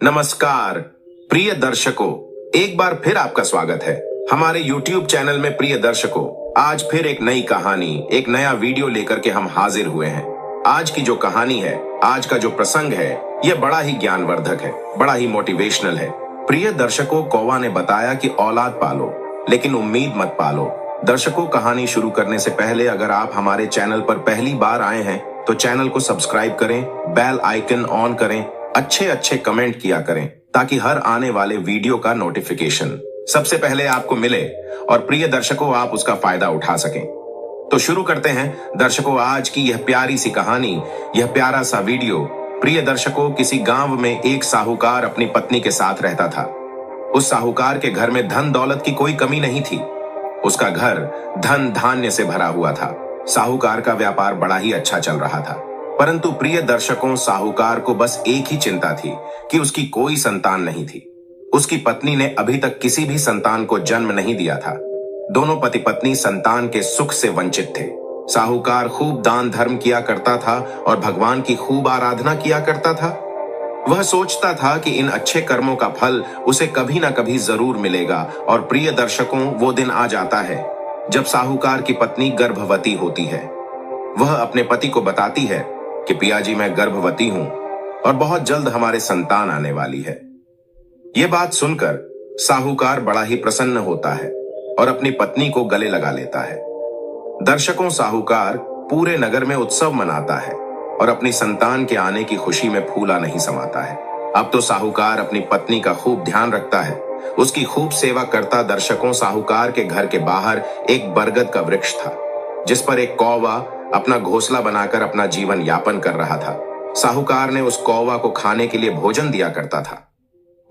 नमस्कार प्रिय दर्शकों, एक बार फिर आपका स्वागत है हमारे YouTube चैनल में। प्रिय दर्शकों, आज फिर एक नई कहानी, एक नया वीडियो लेकर के हम हाजिर हुए हैं। आज की जो कहानी है, आज का जो प्रसंग है, यह बड़ा ही ज्ञानवर्धक है, बड़ा ही मोटिवेशनल है। प्रिय दर्शकों, कौवा ने बताया कि औलाद पालो लेकिन उम्मीद मत पालो। दर्शकों, कहानी शुरू करने से पहले अगर आप हमारे चैनल पर पहली बार आए हैं तो चैनल को सब्सक्राइब करें, बेल आइकन ऑन करें, अच्छे अच्छे कमेंट किया करें ताकि हर आने वाले वीडियो का नोटिफिकेशन सबसे पहले आपको मिले और प्रिय दर्शकों आप उसका फायदा उठा सकें। तो शुरू करते हैं दर्शकों आज की यह प्यारी सी कहानी, यह प्यारा सा वीडियो। प्रिय दर्शकों, किसी गांव में एक साहूकार अपनी पत्नी के साथ रहता था। उस साहूकार के घर में धन दौलत की कोई कमी नहीं थी। उसका घर धन धान्य से भरा हुआ था। साहूकार का व्यापार बड़ा ही अच्छा चल रहा था, परंतु प्रिय दर्शकों, साहूकार को बस एक ही चिंता थी कि उसकी कोई संतान नहीं थी। उसकी पत्नी ने अभी तक किसी भी संतान को जन्म नहीं दिया था। दोनों पति पत्नी संतान के सुख से वंचित थे। साहूकार खूब दान धर्म किया करता था और भगवान की खूब आराधना किया करता था। वह सोचता था कि इन अच्छे कर्मों का फल उसे कभी ना कभी जरूर मिलेगा। और प्रिय दर्शकों, वो दिन आ जाता है जब साहूकार की पत्नी गर्भवती होती है। वह अपने पति को बताती है कि पिया जी, मैं गर्भवती हूं और बहुत जल्द हमारे संतान आने वाली है। यह बात सुनकर साहूकार बड़ा ही प्रसन्न होता है और अपनी पत्नी को गले लगा लेता है। दर्शकों, साहूकार पूरे नगर में उत्सव मनाता है और अपनी संतान के आने की खुशी में फूला नहीं समाता है। अब तो साहूकार अपनी पत्नी का खूब ध्यान रखता है, उसकी खूब सेवा करता। दर्शकों, साहूकार के घर के बाहर एक बरगद का वृक्ष था जिस पर एक कौवा अपना घोंसला बनाकर अपना जीवन यापन कर रहा था। साहूकार ने उस कौवा को खाने के लिए भोजन दिया करता था।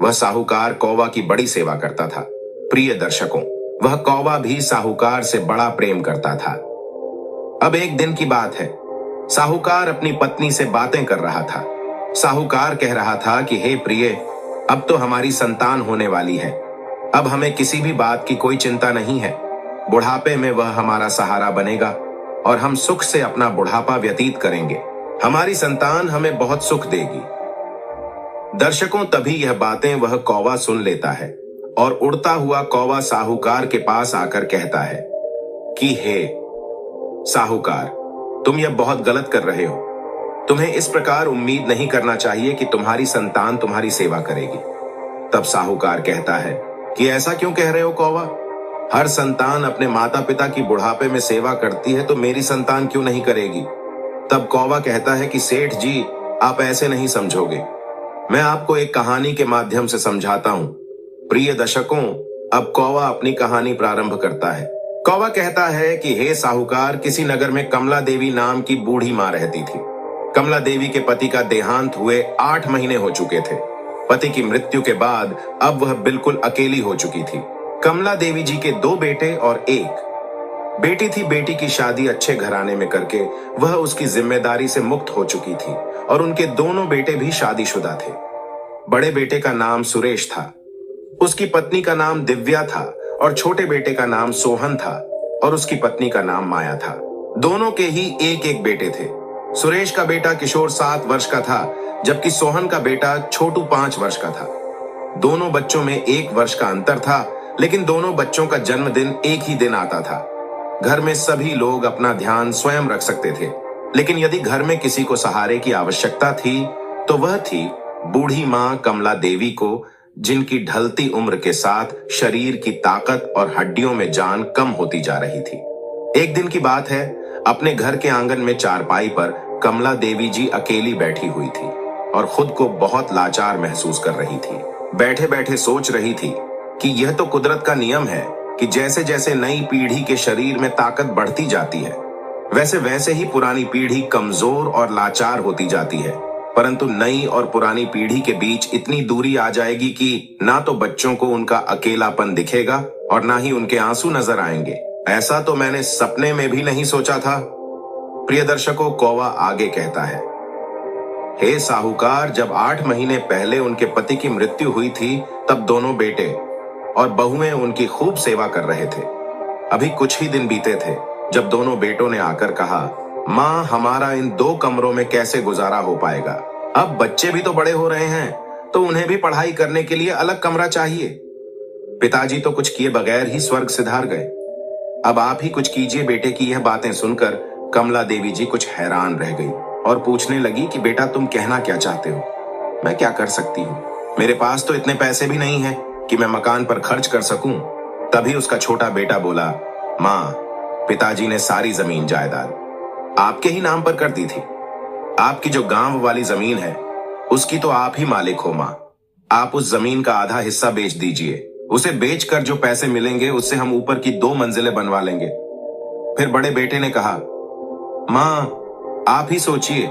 वह साहूकार कौवा की बड़ी सेवा करता था। प्रिय दर्शकों, वह कौवा भी साहूकार से बड़ा प्रेम करता था। अब एक दिन की बात है, साहूकार अपनी पत्नी से बातें कर रहा था। साहूकार कह रहा था कि हे प्रिय, अब तो हमारी संतान होने वाली है। अब हमें किसी भी बात की कोई चिंता नहीं है। बुढ़ापे में वह हमारा सहारा बनेगा और हम सुख से अपना बुढ़ापा व्यतीत करेंगे। हमारी संतान हमें बहुत सुख देगी। दर्शकों, तभी यह बातें वह कौवा सुन लेता है और उड़ता हुआ कौवा साहूकार के पास आकर कहता है कि हे साहूकार, तुम यह बहुत गलत कर रहे हो। तुम्हें इस प्रकार उम्मीद नहीं करना चाहिए कि तुम्हारी संतान तुम्हारी सेवा करेगी। तब साहूकार कहता है कि ऐसा क्यों कह रहे हो कौवा? हर संतान अपने माता पिता की बुढ़ापे में सेवा करती है, तो मेरी संतान क्यों नहीं करेगी? तब कौवा कहता है कि सेठ जी, आप ऐसे नहीं समझोगे। मैं आपको एक कहानी के माध्यम से समझाता हूं। प्रिय दर्शकों, अब कौवा अपनी कहानी प्रारंभ करता है। कौवा कहता है कि हे साहूकार, किसी नगर में कमला देवी नाम की बूढ़ी मां रहती थी। कमला देवी के पति का देहांत हुए 8 महीने हो चुके थे। पति की मृत्यु के बाद अब वह बिल्कुल अकेली हो चुकी थी। कमला देवी जी के 2 बेटे और 1 बेटी थी। बेटी की शादी अच्छे घराने में करके वह उसकी जिम्मेदारी से मुक्त हो चुकी थी और उनके दोनों बेटे भी शादीशुदा थे। बड़े बेटे का नाम सुरेश था, उसकी पत्नी का नाम दिव्या था और छोटे बेटे का नाम सोहन था और उसकी पत्नी का नाम माया था। दोनों के ही एक एक बेटे थे। सुरेश का बेटा किशोर 7 वर्ष का था, जबकि सोहन का बेटा छोटू 5 वर्ष का था। दोनों बच्चों में 1 वर्ष का अंतर था, लेकिन दोनों बच्चों का जन्मदिन एक ही दिन आता था। घर में सभी लोग अपना ध्यान स्वयं रख सकते थे, लेकिन यदि घर में किसी को सहारे की आवश्यकता थी तो वह थी बूढ़ी मां कमला देवी को, जिनकी ढलती उम्र के साथ शरीर की ताकत और हड्डियों में जान कम होती जा रही थी। एक दिन की बात है, अपने घर के आंगन में चारपाई पर कमला देवी जी अकेली बैठी हुई थी और खुद को बहुत लाचार महसूस कर रही थी। बैठे बैठे सोच रही थी कि यह तो कुदरत का नियम है कि जैसे जैसे नई पीढ़ी के शरीर में ताकत बढ़ती जाती है, वैसे वैसे ही पुरानी पीढ़ी कमजोर और लाचार होती जाती है। परंतु नई और पुरानी पीढ़ी के बीच इतनी दूरी आ जाएगी कि ना तो बच्चों को उनका अकेलापन दिखेगा और ना ही उनके आंसू नजर आएंगे। ऐसा तो मैंने सपने में भी नहीं सोचा था। प्रिय दर्शकों, कौवा आगे कहता है, हे साहूकार, जब 8 महीने पहले उनके पति की मृत्यु हुई थी, तब दोनों बेटे और बहुएं उनकी खूब सेवा कर रहे थे। अभी कुछ ही दिन बीते थे जब दोनों बेटों ने आकर कहा, मां, हमारा इन 2 कमरों में कैसे गुजारा हो पाएगा? अब बच्चे भी तो बड़े हो रहे हैं, तो उन्हें भी पढ़ाई करने के लिए अलग कमरा चाहिए। पिताजी तो कुछ किए बगैर ही स्वर्ग सिधार गए। अब आप ही कुछ कीजिए बेटे की यह बातें सुनकर कमला देवी जी कुछ हैरान रह गई और पूछने लगी कि बेटा तुम कहना क्या चाहते हो? मैं क्या कर सकती हूँ? मेरे पास तो इतने पैसे भी नहीं है कि मैं मकान पर खर्च कर सकूं। तभी उसका छोटा बेटा बोला, माँ, पिताजी ने सारी जमीन जायदाद आपके ही नाम पर कर दी थी। आपकी जो गांव वाली जमीन है उसकी तो आप ही मालिक हो माँ। आप उस जमीन का आधा हिस्सा बेच दीजिए। उसे बेचकर जो पैसे मिलेंगे उससे हम ऊपर की 2 मंजिलें बनवा लेंगे। फिर बड़े बेटे ने कहा, माँ आप ही सोचिए,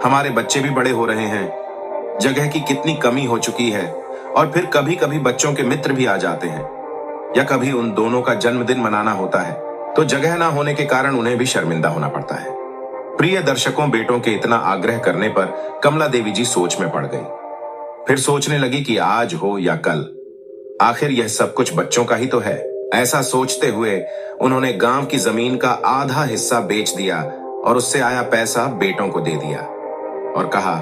हमारे बच्चे भी बड़े हो रहे हैं, जगह की कितनी कमी हो चुकी है और फिर कभी कभी बच्चों के मित्र भी आ जाते हैं या कभी उन दोनों का जन्मदिन मनाना होता है तो जगह ना होने के कारण उन्हें भी शर्मिंदा होना पड़ता है। प्रिय दर्शकों, बेटों के इतना आग्रह करने पर कमला देवी जी सोच में पड़ गई। फिर सोचने लगी कि आज हो या कल, आखिर यह सब कुछ बच्चों का ही तो है। ऐसा सोचते हुए उन्होंने गांव की जमीन का आधा हिस्सा बेच दिया और उससे आया पैसा बेटों को दे दिया और कहा,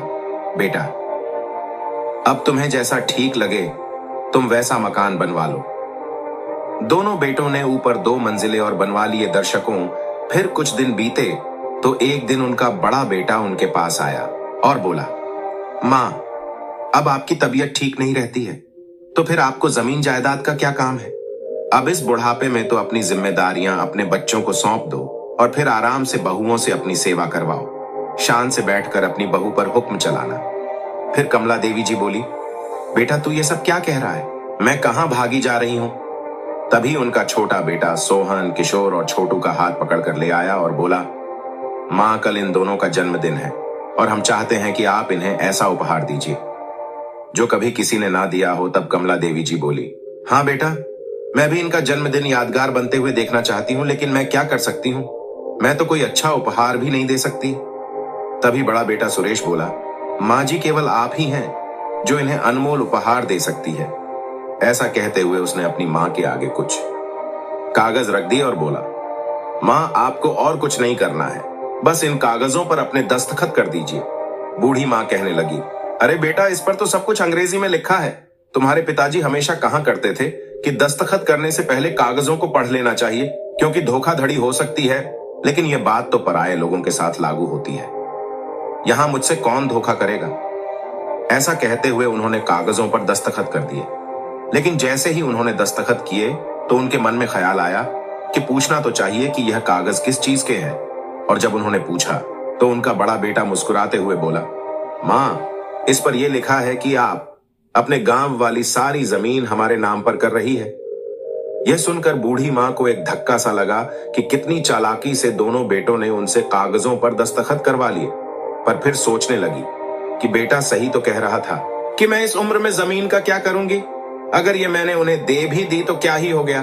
बेटा अब तुम्हें जैसा ठीक लगे तुम वैसा मकान बनवा लो। दोनों बेटों ने ऊपर 2 मंजिलें और बनवा लिए। दर्शकों, फिर कुछ दिन बीते तो एक दिन उनका बड़ा बेटा उनके पास आया और बोला, माँ अब आपकी तबीयत ठीक नहीं रहती है तो फिर आपको जमीन जायदाद का क्या काम है? अब इस बुढ़ापे में तो अपनी जिम्मेदारियां अपने बच्चों को सौंप दो और फिर आराम से बहुओं से अपनी सेवा करवाओ। शान से बैठकर अपनी बहू पर हुक्म चलाना। फिर कमला देवी जी बोली, बेटा तू ये सब क्या कह रहा है? मैं कहां भागी जा रही हूं? तभी उनका छोटा बेटा सोहन, किशोर और छोटू का हाथ पकड़कर ले आया और बोला, मां कल इन दोनों का जन्मदिन है और हम चाहते हैं कि आप इन्हें ऐसा उपहार दीजिए जो कभी किसी ने ना दिया हो। तब कमला देवी जी बोली, हाँ बेटा, मैं भी इनका जन्मदिन यादगार बनते हुए देखना चाहती हूँ, लेकिन मैं क्या कर सकती हूँ? मैं तो कोई अच्छा उपहार भी नहीं दे सकती। तभी बड़ा बेटा सुरेश बोला, माँ जी केवल आप ही हैं जो इन्हें अनमोल उपहार दे सकती है। ऐसा कहते हुए उसने अपनी माँ के आगे कुछ कागज रख दिए और बोला, माँ आपको और कुछ नहीं करना है, बस इन कागजों पर अपने दस्तखत कर दीजिए। बूढ़ी माँ कहने लगी, अरे बेटा इस पर तो सब कुछ अंग्रेजी में लिखा है। तुम्हारे पिताजी हमेशा कहा करते थे कि दस्तखत करने से पहले कागजों को पढ़ लेना चाहिए क्योंकि धोखाधड़ी हो सकती है, लेकिन यह बात तो पराये लोगों के साथ लागू होती है। यहां मुझसे कौन धोखा करेगा? ऐसा कहते हुए उन्होंने कागजों पर दस्तखत कर दिए। लेकिन जैसे ही उन्होंने दस्तखत किए तो उनके मन में ख्याल आया कि पूछना तो चाहिए कि यह कागज किस चीज के हैं। और जब उन्होंने पूछा तो उनका बड़ा बेटा मुस्कुराते हुए बोला, माँ इस पर यह लिखा है कि आप अपने गांव वाली सारी जमीन हमारे नाम पर कर रही है। यह सुनकर बूढ़ी मां को एक धक्का सा लगा कि कितनी चालाकी से दोनों बेटों ने उनसे कागजों पर दस्तखत करवा लिए। पर फिर सोचने लगी कि बेटा सही तो कह रहा था कि मैं इस उम्र में जमीन का क्या करूंगी? अगर ये मैंने उन्हें दे भी दी तो क्या ही हो गया?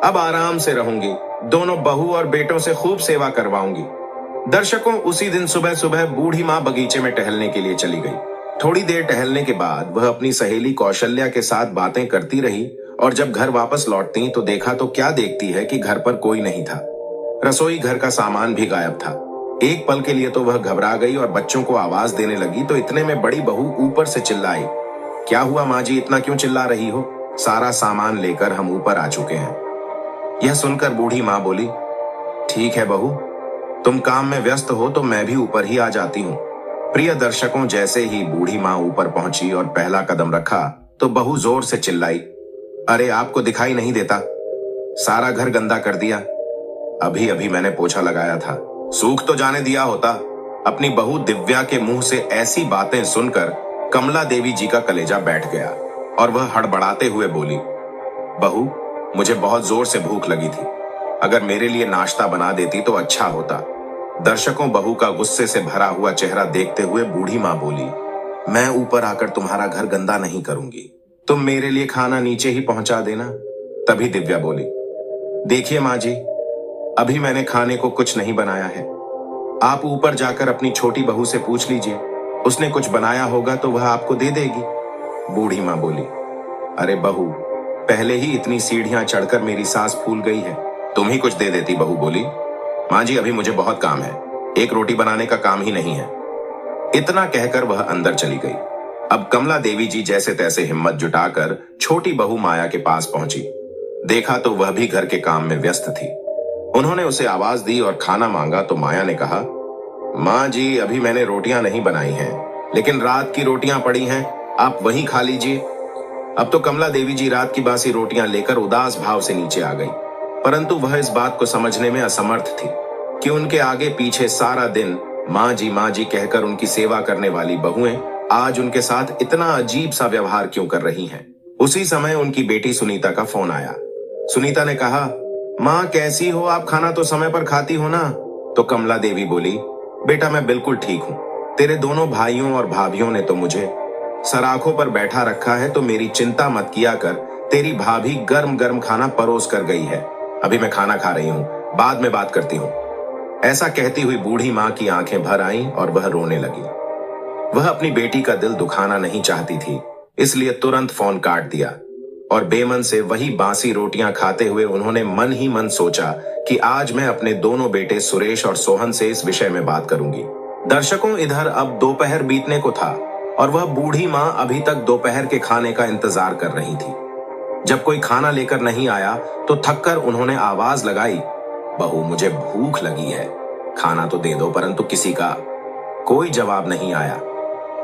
अब आराम से रहूंगी, दोनों बहू और बेटों से खूब सेवा करवाऊंगी। दर्शकों, उसी दिन सुबह सुबह बूढ़ी मां बगीचे में टहलने के लिए चली गई। थोड़ी देर टहलने के बाद वह अपनी सहेली कौशल्या के साथ बातें करती रही और जब घर वापस लौटती तो देखा तो क्या देखती है कि घर पर कोई नहीं था। रसोई घर का सामान भी गायब था। एक पल के लिए तो वह घबरा गई और बच्चों को आवाज देने लगी तो इतने में बड़ी बहू ऊपर से चिल्लाई, क्या हुआ माँ जी, इतना क्यों चिल्ला रही हो? सारा सामान लेकर हम ऊपर आ चुके हैं। यह सुनकर बूढ़ी माँ बोली, ठीक है बहू, तुम काम में व्यस्त हो तो मैं भी ऊपर ही आ जाती हूँ। प्रिय दर्शकों, जैसे ही बूढ़ी माँ ऊपर पहुंची और पहला कदम रखा तो बहू जोर से चिल्लाई, अरे आपको दिखाई नहीं देता? सारा घर गंदा कर दिया। अभी अभी मैंने पोछा लगाया था, सूख तो जाने दिया होता। अपनी बहू दिव्या के मुंह से ऐसी बातें सुनकर कमला देवी जी का कलेजा बैठ गया और वह हड़बड़ाते हुए बोली, बहू मुझे बहुत जोर से भूख लगी थी, अगर मेरे लिए नाश्ता बना देती तो अच्छा होता। दर्शकों, बहू का गुस्से से भरा हुआ चेहरा देखते हुए बूढ़ी माँ बोली, मैं ऊपर आकर तुम्हारा घर गंदा नहीं करूंगी, तुम मेरे लिए खाना नीचे ही पहुंचा देना। तभी दिव्या बोली, देखिए माँ जी, अभी मैंने खाने को कुछ नहीं बनाया है, आप ऊपर जाकर अपनी छोटी बहू से पूछ लीजिए, उसने कुछ बनाया होगा तो वह आपको दे देगी। बूढ़ी माँ बोली, अरे बहू, पहले ही इतनी सीढ़ियां चढ़कर मेरी सांस फूल गई है, तुम ही कुछ दे देती। बहू बोली, माँ जी अभी मुझे बहुत काम है, एक रोटी बनाने का काम ही नहीं है। इतना कहकर वह अंदर चली गई। अब कमला देवी जी जैसे तैसे हिम्मत जुटाकर छोटी बहू माया के पास पहुंची। देखा तो वह भी घर के काम में व्यस्त थी। उन्होंने उसे आवाज दी और खाना मांगा तो माया ने कहा, माँ जी अभी मैंने रोटियां नहीं बनाई हैं, लेकिन रात की रोटियां पड़ी हैं, आप वही खा लीजिए। अब तो कमला देवी जी रात की बासी रोटियां लेकर उदास भाव से नीचे आ गई, परंतु वह इस बात को समझने में असमर्थ थी कि उनके आगे पीछे सारा दिन माँ जी कहकर उनकी सेवा करने वाली बहुएं आज उनके साथ इतना अजीब सा व्यवहार क्यों कर रही हैं। उसी समय उनकी बेटी सुनीता का फोन आया। सुनीता ने कहा, माँ कैसी हो आप, खाना तो समय पर खाती हो ना? तो कमला देवी बोली, बेटा मैं बिल्कुल ठीक हूँ, तेरे दोनों भाइयों और भाभियों ने तो मुझे सराखों पर बैठा रखा है, तो मेरी चिंता मत किया कर, तेरी भाभी गर्म गर्म खाना परोस कर गई है, अभी मैं खाना खा रही हूँ, बाद में बात करती हूँ। ऐसा कहती हुई बूढ़ी माँ की आंखें भर आईं और वह रोने लगी। वह अपनी बेटी का दिल दुखाना नहीं चाहती थी, इसलिए तुरंत फोन काट दिया और बेमन से वही बासी रोटियां खाते हुए उन्होंने मन ही मन सोचा कि आज मैं अपने दोनों बेटे सुरेश और सोहन से इस विषय में बात करूंगी। दर्शकों, इधर अब दोपहर बीतने को था और वह बूढ़ी माँ अभी तक दोपहर के खाने का इंतजार कर रही थी। जब कोई खाना लेकर नहीं आया तो थककर उन्होंने आवाज लगाई, बहू मुझे भूख लगी है, खाना तो दे दो, परंतु किसी का कोई जवाब नहीं आया।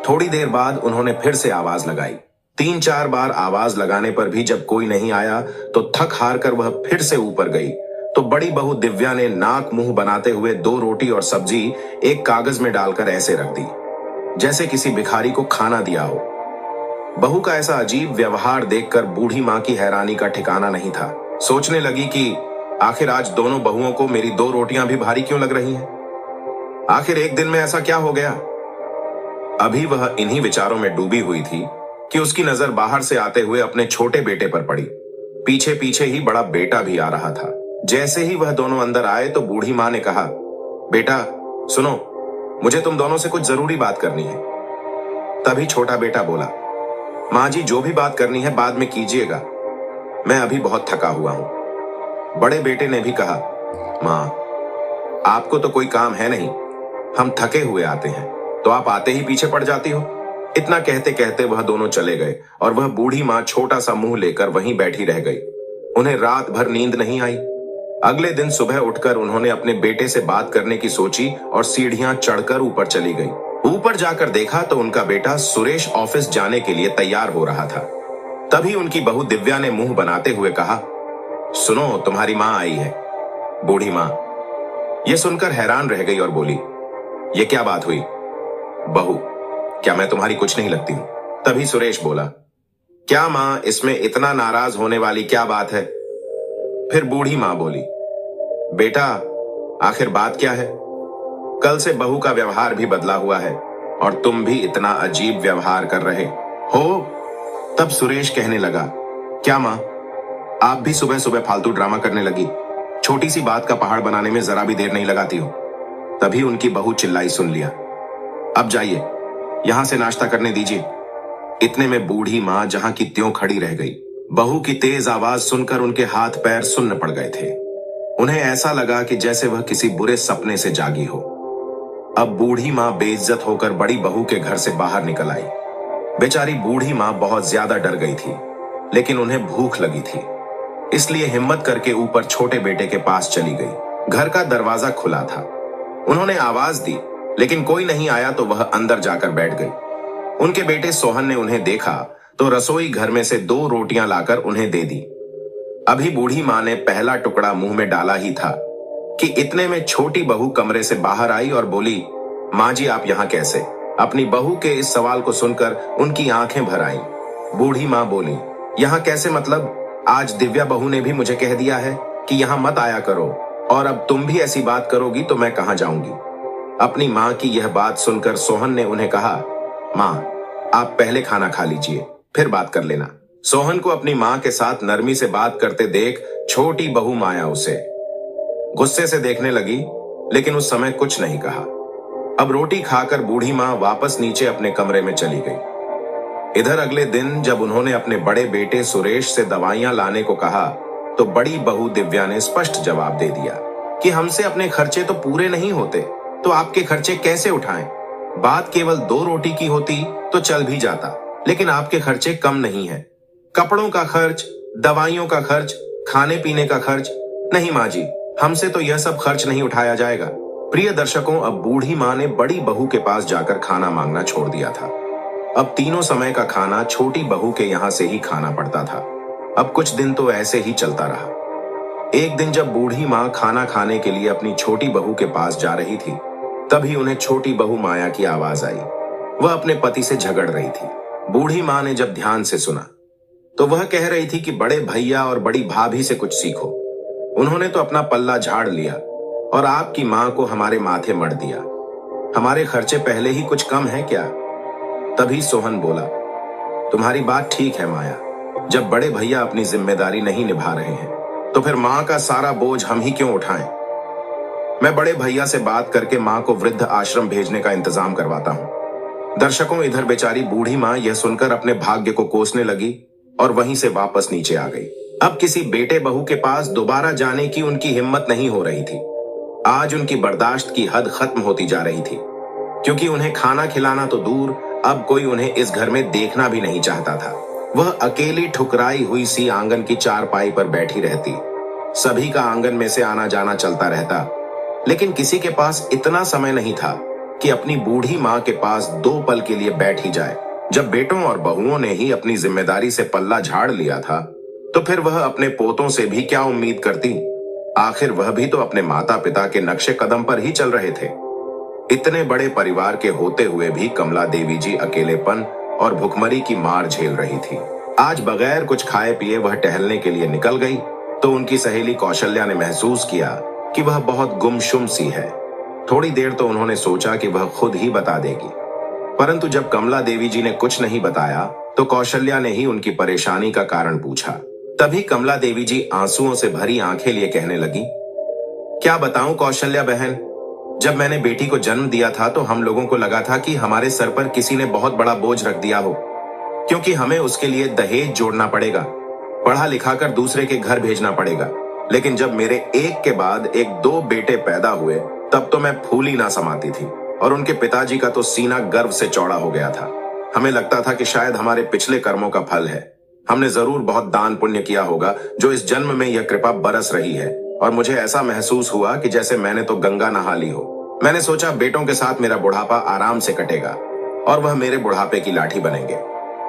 थोड़ी देर बाद उन्होंने फिर से आवाज लगाई। 3-4 बार आवाज लगाने पर भी जब कोई नहीं आया तो थक हार कर वह फिर से ऊपर गई तो बड़ी बहू दिव्या ने नाक मुंह बनाते हुए 2 रोटी और सब्जी एक कागज में डालकर ऐसे रख दी जैसे किसी भिखारी को खाना दिया हो। बहू का ऐसा अजीब व्यवहार देखकर बूढ़ी माँ की हैरानी का ठिकाना नहीं था। सोचने लगी कि आखिर आज दोनों बहुओं को मेरी 2 रोटियां भी भारी क्यों लग रही हैं? आखिर एक दिन में ऐसा क्या हो गया? अभी वह इन्हीं विचारों में डूबी हुई थी कि उसकी नजर बाहर से आते हुए अपने छोटे बेटे पर पड़ी। पीछे पीछे ही बड़ा बेटा भी आ रहा था। जैसे ही वह दोनों अंदर आए तो बूढ़ी माँ ने कहा, बेटा सुनो, मुझे तुम दोनों से कुछ जरूरी बात करनी है। तभी छोटा बेटा बोला, माँ जी जो भी बात करनी है बाद में कीजिएगा, मैं अभी बहुत थका हुआ हूं। बड़े बेटे ने भी कहा, माँ आपको तो कोई काम है नहीं, हम थके हुए आते हैं तो आप आते ही पीछे पड़ जाती हो। इतना कहते कहते वह दोनों चले गए और वह बूढ़ी माँ छोटा सा मुंह लेकर वहीं बैठी रह गई। उन्हें रात भर नींद नहीं आई। अगले दिन सुबह उठकर उन्होंने अपने बेटे से बात करने की सोची और सीढ़ियां चढ़कर ऊपर चली गई। ऊपर जाकर देखा तो उनका बेटा सुरेश ऑफिस जाने के लिए तैयार हो रहा था। तभी उनकी बहू दिव्या ने मुंह बनाते हुए कहा, सुनो तुम्हारी माँ आई है। बूढ़ी माँ यह सुनकर हैरान रह गई और बोली, ये क्या बात हुई? बहू क्या मैं तुम्हारी कुछ नहीं लगती हूं? तभी सुरेश बोला, क्या माँ इसमें इतना नाराज होने वाली क्या बात है? फिर बूढ़ी माँ बोली, बेटा आखिर बात क्या है? कल से बहू का व्यवहार भी बदला हुआ है और तुम भी इतना अजीब व्यवहार कर रहे हो। तब सुरेश कहने लगा, क्या माँ आप भी सुबह सुबह फालतू ड्रामा करने लगी? छोटी सी बात का पहाड़ बनाने में जरा भी देर नहीं लगाती हो। तभी उनकी बहू चिल्लाई, सुन लिया, अब जाइए यहां से नाश्ता करने दीजिए। इतने में बूढ़ी माँ जहां की त्यों खड़ी रह गई। बहू की तेज आवाज सुनकर उनके हाथ पैर सुन्न पड़ गए थे। उन्हें ऐसा लगा कि जैसे वह किसी बुरे सपने से जागी हो। अब बूढ़ी माँ बेइज्जत होकर बड़ी बहू के घर से बाहर निकल आई। बेचारी बूढ़ी माँ बहुत ज्यादा डर गई थी, लेकिन उन्हें भूख लगी थी, इसलिए हिम्मत करके ऊपर छोटे बेटे के पास चली गई। घर का दरवाजा खुला था। उन्होंने आवाज दी, लेकिन कोई नहीं आया तो वह अंदर जाकर बैठ गई। उनके बेटे सोहन ने उन्हें देखा तो रसोई घर में से 2 रोटियां लाकर उन्हें दे दी। अभी बूढ़ी माँ ने पहला टुकड़ा मुंह में डाला ही था कि इतने में छोटी बहू कमरे से बाहर आई और बोली, माँ जी आप यहाँ कैसे? अपनी बहू के इस सवाल को सुनकर उनकी आंखें भर आईं। बूढ़ी माँ बोली, यहाँ कैसे मतलब? आज दिव्या बहू ने भी मुझे कह दिया है कि यहाँ मत आया करो, और अब तुम भी ऐसी बात करोगी तो मैं कहाँ जाऊंगी? अपनी माँ की यह बात सुनकर सोहन ने उन्हें कहा, माँ आप पहले खाना खा लीजिए, फिर बात कर लेना। सोहन को अपनी माँ के साथ नरमी से बात करते देख छोटी बहू माया उसे गुस्से से देखने लगी, लेकिन उस समय कुछ नहीं कहा। अब रोटी खाकर बूढ़ी माँ वापस नीचे अपने कमरे में चली गई। इधर अगले दिन जब उन्होंने अपने बड़े बेटे सुरेश से दवाइयां लाने को कहा तो बड़ी बहू दिव्या ने स्पष्ट जवाब दे दिया कि हमसे अपने खर्चे तो पूरे नहीं होते, तो आपके खर्चे कैसे उठाएं? बात केवल 2 रोटी की होती तो चल भी जाता, लेकिन आपके खर्चे कम नहीं है। कपड़ों का खर्च, दवाइयों का खर्च, खाने पीने का खर्च। नहीं माँ जी, हमसे तो यह सब खर्च नहीं उठाया जाएगा। प्रिय दर्शकों, अब बूढ़ी माँ ने बड़ी बहू के पास जाकर खाना मांगना छोड़ दिया था। अब तीनों समय का खाना छोटी बहू के यहाँ से ही खाना पड़ता था। अब कुछ दिन तो ऐसे ही चलता रहा। एक दिन जब बूढ़ी माँ खाना खाने के लिए अपनी छोटी बहू के पास जा रही थी, तभी उन्हें छोटी बहू माया की आवाज आई। वह अपने पति से झगड़ रही थी। बूढ़ी माँ ने जब ध्यान से सुना तो वह कह रही थी कि बड़े भैया और बड़ी भाभी से कुछ सीखो। उन्होंने तो अपना पल्ला झाड़ लिया और आपकी माँ को हमारे माथे मढ़ दिया। हमारे खर्चे पहले ही कुछ कम है क्या? तभी सोहन बोला, तुम्हारी बात ठीक है माया। जब बड़े भैया अपनी जिम्मेदारी नहीं निभा रहे हैं तो फिर माँ का सारा बोझ हम ही क्यों उठाएं? मैं बड़े भैया से बात करके माँ को वृद्ध आश्रम भेजने का इंतजाम करवाता हूँ। दर्शकों, इधर बेचारी बूढ़ी माँ यह सुनकर अपने भाग्य को कोसने लगी और वहीं से वापस नीचे आ गई। अब किसी बेटे बहू के पास दोबारा जाने की उनकी हिम्मत नहीं हो रही थी। आज उनकी बर्दाश्त की हद खत्म होती जा रही थी, क्योंकि उन्हें खाना खिलाना तो दूर, अब कोई उन्हें इस घर में देखना भी नहीं चाहता था। वह अकेली ठुकराई हुई सी आंगन की चारपाई पर बैठी रहती। सभी का आंगन में से आना जाना चलता रहता, लेकिन किसी के पास इतना समय नहीं था कि अपनी बूढ़ी माँ के पास 2 पल के लिए बैठ ही जाए। जब बेटों और बहुओं ने ही अपनी जिम्मेदारी से पल्ला झाड़ लिया था, तो फिर वह अपने पोतों से भी क्या उम्मीद करती? आखिर वह भी तो अपने माता पिता के नक्शे कदम पर ही चल रहे थे। इतने बड़े परिवार के होते हुए भी कमला देवी जी अकेलेपन और भुखमरी की मार झेल रही थी। आज बगैर कुछ खाए पिए वह टहलने के लिए निकल गई तो उनकी सहेली कौशल्या ने महसूस किया कि वह बहुत गुमसुम सी है। थोड़ी देर तो उन्होंने सोचा कि वह खुद ही बता देगी, परंतु जब कमला देवी जी ने कुछ नहीं बताया तो कौशल्या ने ही उनकी परेशानी का कारण पूछा। तभी कमला देवी जी आंसुओं से भरी आंखें लिए कहने लगी, क्या बताऊं कौशल्या बहन, जब मैंने बेटी को जन्म दिया था तो हम लोगों को लगा था कि हमारे सर पर किसी ने बहुत बड़ा बोझ रख दिया हो, क्योंकि हमें उसके लिए दहेज जोड़ना पड़ेगा, पढ़ा लिखा कर दूसरे के घर भेजना पड़ेगा। लेकिन जब मेरे एक के बाद एक 2 बेटे पैदा हुए तब तो मैं फूली ना समाती थी और उनके पिताजी का तो सीना गर्व से चौड़ा हो गया था। हमें लगता था कि शायद हमारे पिछले कर्मों का फल है। हमने जरूर बहुत दान पुण्य किया होगा जो इस जन्म में यह कृपा बरस रही है, और मुझे ऐसा महसूस हुआ कि जैसे मैंने तो गंगा नहा ली हो। मैंने सोचा बेटों के साथ मेरा बुढ़ापा आराम से कटेगा और वह मेरे बुढ़ापे की लाठी बनेंगे।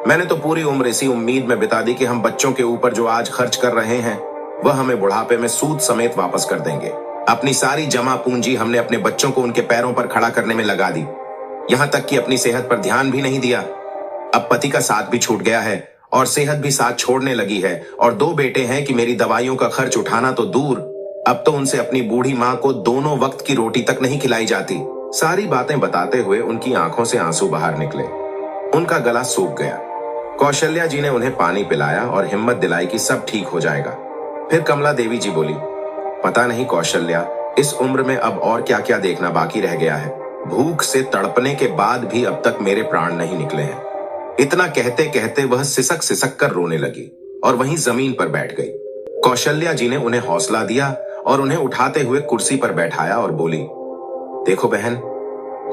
मैंने तो पूरी उम्र इसी उम्मीद में बिता दी कि हम बच्चों के ऊपर जो आज खर्च कर रहे हैं वह हमें बुढ़ापे में सूद समेत वापस कर देंगे। अपनी सारी जमा पूंजी हमने अपने बच्चों को उनके पैरों पर खड़ा करने में लगा दी, यहां तक कि अपनी सेहत पर ध्यान भी नहीं दिया। अब पति का साथ भी छूट गया है और सेहत भी साथ छोड़ने लगी है, और 2 बेटे हैं कि मेरी दवाइयों का खर्च उठाना तो दूर, अब तो उनसे अपनी बूढ़ी माँ को दोनों वक्त की रोटी तक नहीं खिलाई जाती। सारी बातें बताते हुए उनकी आंखों से आंसू बाहर निकले, उनका गला सूख गया। कौशल्या जी ने उन्हें पानी पिलाया और हिम्मत दिलाई कि सब ठीक हो जाएगा। फिर कमला देवी जी बोली, पता नहीं कौशल्या, इस उम्र में अब और क्या क्या देखना बाकी रह गया है। भूख से तड़पने के बाद भी अब तक मेरे प्राण नहीं निकले हैं। इतना कहते कहते वह सिसक सिसक कर रोने लगी और वहीं जमीन पर बैठ गई। कौशल्या जी ने उन्हें हौसला दिया और उन्हें उठाते हुए कुर्सी पर बैठाया और बोली, देखो बहन,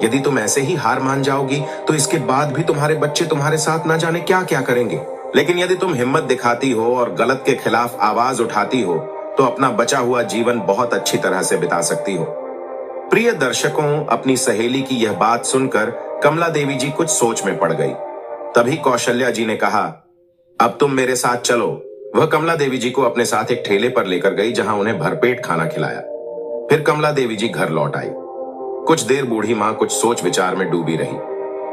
यदि तुम ऐसे ही हार मान जाओगी तो इसके बाद भी तुम्हारे बच्चे तुम्हारे साथ ना जाने क्या क्या करेंगे, लेकिन यदि तुम हिम्मत दिखाती हो और गलत के खिलाफ आवाज उठाती हो तो अपना बचा हुआ जीवन बहुत अच्छी तरह से बिता सकती हो। प्रिय दर्शकों, अपनी सहेली की यह बात सुनकर कमला देवी जी कुछ सोच में पड़ गई। तभी कौशल्या जी ने कहा, अब तुम मेरे साथ चलो। वह कमला देवी जी को अपने साथ एक ठेले पर लेकर गई जहां उन्हें भरपेट खाना खिलाया। फिर कमला देवी जी घर लौट आई। कुछ देर बूढ़ी माँ कुछ सोच विचार में डूबी रही।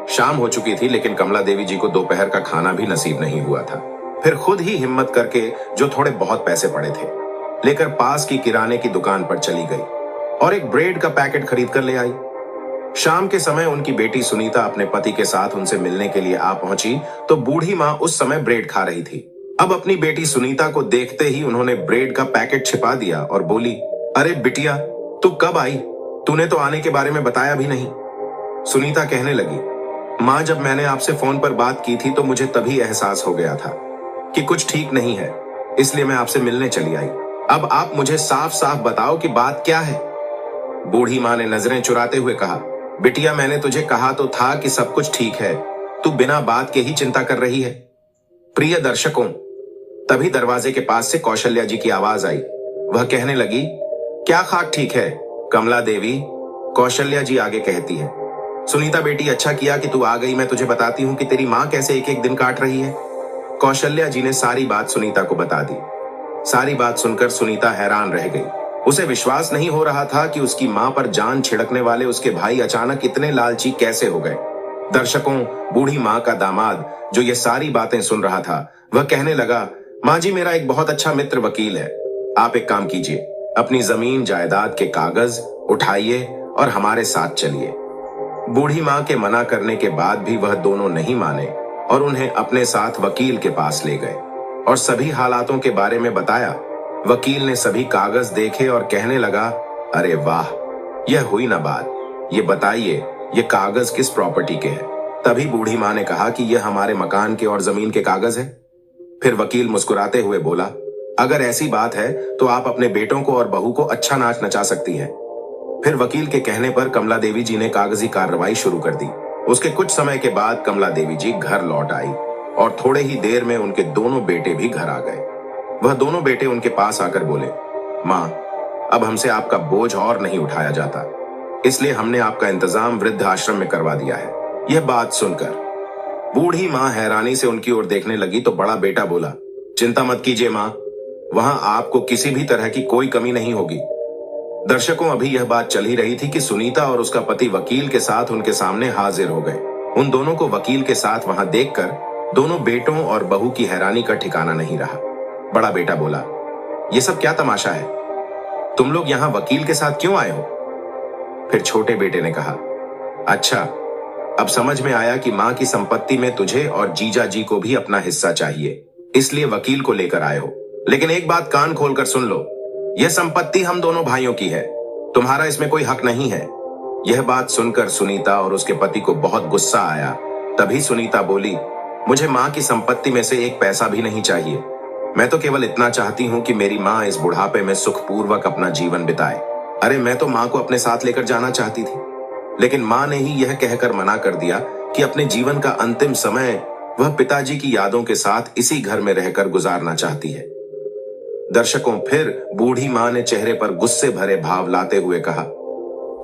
शाम हो चुकी थी, लेकिन कमला देवी जी को दोपहर का खाना भी नसीब नहीं हुआ था। फिर खुद ही हिम्मत करके जो थोड़े बहुत पैसे पड़े थे लेकर पास की किराने की दुकान पर चली गई और एक ब्रेड का पैकेट खरीद कर ले आई। शाम के समय उनकी बेटी सुनीता अपने पति के साथ उनसे मिलने के लिए आ पहुंची तो बूढ़ी माँ उस समय ब्रेड खा रही थी। अब अपनी बेटी सुनीता को देखते ही उन्होंने ब्रेड का पैकेट छिपा दिया और बोली, अरे बिटिया, तू कब आई? तूने तो आने के बारे में बताया भी नहीं। सुनीता कहने लगी, माँ, जब मैंने आपसे फोन पर बात की थी तो मुझे तभी एहसास हो गया था कि कुछ ठीक नहीं है, इसलिए मैं आपसे मिलने चली आई। अब आप मुझे साफ साफ बताओ कि बात क्या है। बूढ़ी माँ ने नजरें चुराते हुए कहा, बिटिया, मैंने तुझे कहा तो था कि सब कुछ ठीक है, तू बिना बात के ही चिंता कर रही है। प्रिय दर्शकों, तभी दरवाजे के पास से कौशल्या जी की आवाज आई। वह कहने लगी, क्या खाक ठीक है कमला देवी? कौशल्या जी आगे कहती है, सुनीता बेटी, अच्छा किया कि तू आ गई। मैं तुझे बताती हूँ कि तेरी माँ कैसे एक एक दिन काट रही है। कौशल्या जी ने सारी बात सुनीता को बता दी। सारी बात सुनकर सुनीता हैरान रह गई। उसे विश्वास नहीं हो रहा था कि उसकी मां पर जान छिड़कने वाले उसके भाई अचानक इतने लालची कैसे हो गए। दर्शकों, बूढ़ी मां का दामाद जो ये सारी बातें सुन रहा था, वह कहने लगा, मां जी, मेरा एक बहुत अच्छा मित्र वकील है। आप एक काम कीजिए, अपनी जमीन जायदाद के कागज उठाइए और हमारे साथ चलिए। बूढ़ी मां के मना करने के बाद भी वह दोनों नहीं माने और उन्हें अपने साथ वकील के पास ले गए और सभी हालातों के बारे में बताया। वकील ने सभी कागज देखे और कहने लगा, अरे वाह, यह हुई ना बात। ये बताइए, ये कागज किस प्रॉपर्टी के हैं? तभी बूढ़ी मां ने कहा कि यह हमारे मकान के और जमीन के कागज है। फिर वकील मुस्कुराते हुए बोला, अगर ऐसी बात है तो आप अपने बेटों को और बहू को अच्छा नाच नचा सकती हैं। फिर वकील के कहने पर कमला देवी जी ने कागजी कार्रवाई शुरू कर दी। उसके कुछ समय के बाद कमला देवी जी घर लौट आई और थोड़े ही देर में उनके दोनों बेटे भी घर आ गए। वह दोनों बेटे उनके पास आकर बोले, मां, अब हमसे आपका बोझ और नहीं उठाया जाता, इसलिए हमने आपका इंतजाम वृद्ध आश्रम में करवा दिया है। यह बात सुनकर बूढ़ी मां हैरानी से उनकी ओर देखने लगी तो बड़ा बेटा बोला, चिंता मत कीजिए मां, वहां आपको किसी भी तरह की कोई कमी नहीं होगी। दर्शकों, अभी यह बात चल ही रही थी कि सुनीता और उसका पति वकील के साथ उनके सामने हाजिर हो गए। उन दोनों को वकील के साथ वहां देखकर दोनों बेटों और बहू की हैरानी का ठिकाना नहीं रहा। बड़ा बेटा बोला, ये सब क्या तमाशा है? तुम लोग यहां वकील के साथ क्यों आए हो? फिर छोटे बेटे ने कहा, अच्छा, अब समझ में आया कि मां की संपत्ति में तुझे और जीजा जी को भी अपना हिस्सा चाहिए, इसलिए वकील को लेकर आए हो। लेकिन एक बात कान खोलकर सुन लो, यह संपत्ति हम दोनों भाइयों की है, तुम्हारा इसमें कोई हक नहीं है। यह बात सुनकर सुनीता और उसके पति को बहुत गुस्सा आया। तभी सुनीता बोली, मुझे मां की संपत्ति में से एक पैसा भी नहीं चाहिए। मैं तो केवल इतना चाहती हूं कि मेरी मां इस बुढ़ापे में सुखपूर्वक अपना जीवन बिताए। अरे, मैं तो मां को अपने साथ लेकर जाना चाहती थी, लेकिन मां ने ही यह कहकर मना कर दिया कि अपने जीवन का अंतिम समय वह पिताजी की यादों के साथ इसी घर में रहकर गुजारना चाहती है। दर्शकों, फिर बूढ़ी मां ने चेहरे पर गुस्से भरे भाव लाते हुए कहा,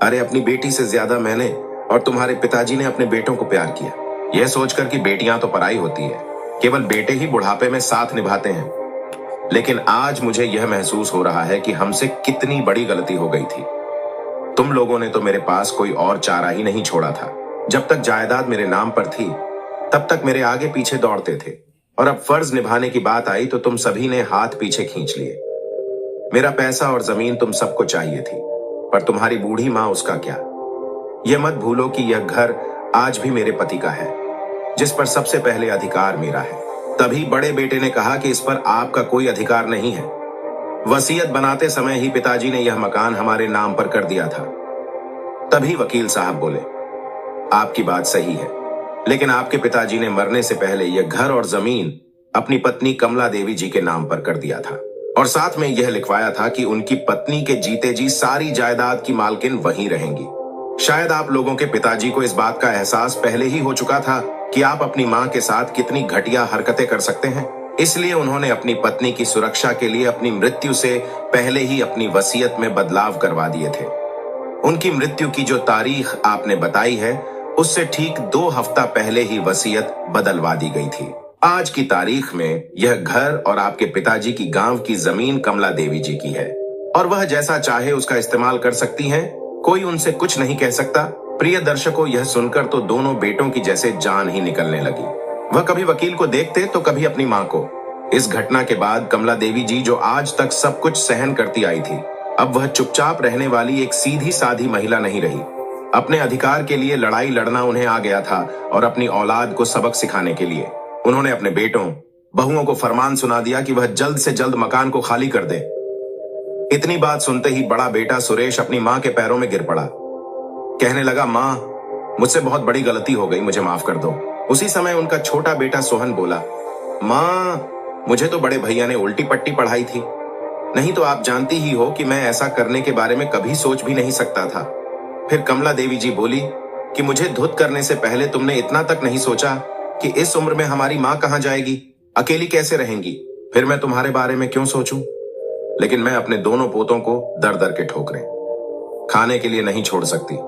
अरे, अपनी बेटी से ज्यादा मैंने और तुम्हारे पिताजी ने अपने बेटों को प्यार किया, यह सोचकर कि बेटियां तो पराई होती है, केवल बेटे ही बुढ़ापे में साथ निभाते हैं। लेकिन आज मुझे यह महसूस हो रहा है कि हमसे कितनी बड़ी गलती हो गई थी। तुम लोगों ने तो मेरे पास कोई और चारा ही नहीं छोड़ा था। जब तक जायदाद मेरे नाम पर थी, तब तक मेरे आगे पीछे दौड़ते थे, और अब फर्ज निभाने की बात आई तो तुम सभी ने हाथ पीछे खींच लिए। मेरा पैसा और जमीन तुम सबको चाहिए थी, पर तुम्हारी बूढ़ी मां, उसका क्या? यह मत भूलो कि यह घर आज भी मेरे पति का है, जिस पर सबसे पहले अधिकार मेरा है। तभी बड़े बेटे ने कहा कि इस पर आपका कोई अधिकार नहीं है। वसीयत बनाते समय ही पिताजी ने यह मकान हमारे नाम पर कर दिया था। तभी वकील साहब बोले, आपकी बात सही है, लेकिन आपके पिताजी ने मरने से पहले यह घर और जमीन अपनी पत्नी कमला देवी जी के नाम पर कर दिया था, और साथ में यह लिखवाया था कि उनकी पत्नी के जीते जी सारी जायदाद की मालकिन वही रहेंगी। शायद आप लोगों के पिताजी को इस बात का एहसास पहले ही हो चुका था कि आप अपनी मां के साथ कितनी घटिया हरकतें कर सकते हैं, इसलिए उन्होंने अपनी पत्नी की सुरक्षा के लिए अपनी मृत्यु से पहले ही अपनी वसीयत में बदलाव करवा दिए थे। उनकी मृत्यु की जो तारीख आपने बताई है, उससे ठीक 2 हफ्ता पहले ही वसीयत बदलवा दी गई थी। आज की तारीख में यह घर और आपके पिताजी की गांव की जमीन कमला देवी जी की है, और वह जैसा चाहे उसका इस्तेमाल कर सकती हैं। कोई उनसे कुछ नहीं कह सकता। प्रिय दर्शकों, यह सुनकर तो दोनों बेटों की जैसे जान ही निकलने लगी। वह कभी वकील को देखते तो कभी अपनी मां को। इस घटना के बाद कमला देवी जी, जो आज तक सब कुछ सहन करती आई थी, अब वह चुपचाप रहने वाली एक सीधी साधी महिला नहीं रही। अपने अधिकार के लिए लड़ाई लड़ना उन्हें आ गया था, और अपनी औलाद को सबक सिखाने के लिए उन्होंने अपने बेटों बहुओं को फरमान सुना दिया कि वह जल्द से जल्द मकान को खाली कर दे। इतनी बात सुनते ही बड़ा बेटा सुरेश अपनी मां के पैरों में गिर पड़ा। कहने लगा, मां, मुझसे बहुत बड़ी गलती हो गई, मुझे माफ कर दो। उसी समय उनका छोटा बेटा सोहन बोला, मां, मुझे तो बड़े भैया ने उल्टी पट्टी पढ़ाई थी, नहीं तो आप जानती ही हो कि मैं ऐसा करने के बारे में कभी सोच भी नहीं सकता था। फिर कमला देवी जी बोली कि मुझे धुत करने से पहले तुमने इतना तक नहीं सोचा कि इस उम्र में हमारी माँ कहाँ जाएगी, अकेली कैसे रहेंगी। फिर मैं तुम्हारे बारे में क्यों सोचूं? लेकिन मैं अपने दोनों पोतों को दर दर के ठोकरें खाने के लिए नहीं छोड़ सकती।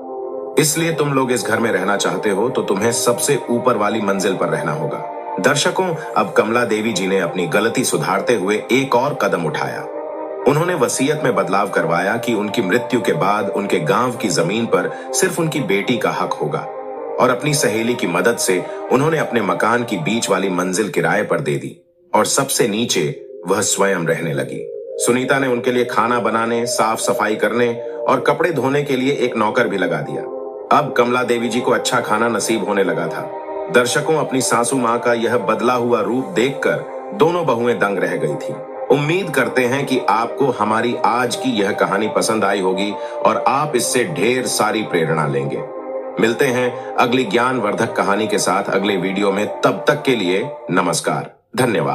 इसलिए तुम लोग इस घर में रहना चाहते हो तो तुम्हें सबसे ऊपर वाली मंजिल पर रहना होगा। दर्शकों, अब कमला देवी जी ने अपनी गलती सुधारते हुए एक और कदम उठाया। उन्होंने वसीयत में बदलाव करवाया कि उनकी मृत्यु के बाद उनके गांव की जमीन पर सिर्फ उनकी बेटी का हक होगा, और अपनी सहेली की मदद से उन्होंने अपने मकान की बीच वाली मंजिल किराए पर दे दी और सबसे नीचे वह स्वयं रहने लगी। सुनीता ने उनके लिए खाना बनाने, साफ सफाई करने और कपड़े धोने के लिए एक नौकर भी लगा दिया। अब कमला देवी जी को अच्छा खाना नसीब होने लगा था। दर्शकों, अपनी सासू माँ का यह बदला हुआ रूप देखकर दोनों बहुएं दंग रह गई थी। उम्मीद करते हैं कि आपको हमारी आज की यह कहानी पसंद आई होगी और आप इससे ढेर सारी प्रेरणा लेंगे। मिलते हैं अगली ज्ञानवर्धक कहानी के साथ अगले वीडियो में। तब तक के लिए नमस्कार, धन्यवाद।